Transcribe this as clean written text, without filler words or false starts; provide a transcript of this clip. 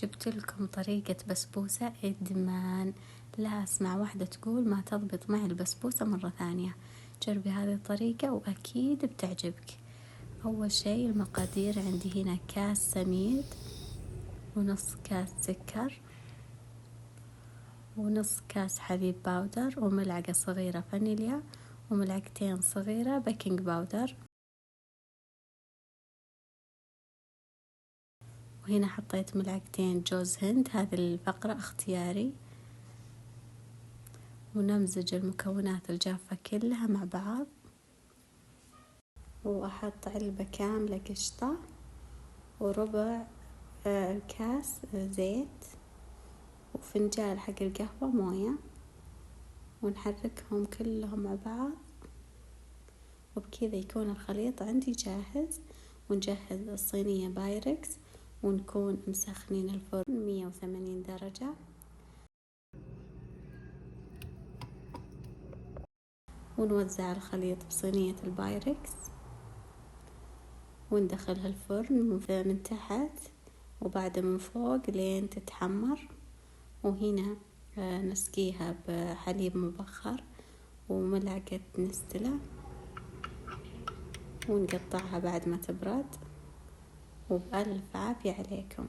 جبت لكم طريقة بسبوسة إدمان. لا أسمع واحدة تقول ما تضبط معي البسبوسة مرة ثانية. جربي هذه الطريقة وأكيد بتعجبك. أول شي المقادير عندي هنا كاس سميد ونص كاس سكر ونص كاس حليب باودر وملعقة صغيرة فانيليا وملعقتين صغيرة بيكنج باودر. وهنا حطيت ملعقتين جوز هند، هذه الفقرة اختياري. ونمزج المكونات الجافة كلها مع بعض، وأحط علبة كاملة قشطة وربع كاس زيت وفنجان حق القهوة موية، ونحركهم كلهم مع بعض، وبكذا يكون الخليط عندي جاهز. ونجهز الصينية بايركس ونكون مسخنين الفرن 180 درجة. ونوزع الخليط بصينية البايركس وندخلها الفرن من تحت وبعد من فوق لين تتحمر. وهنا نسقيها بحليب مبخر وملعقة نستلة ونقطعها بعد ما تبرد. وبألف عافية عليكم.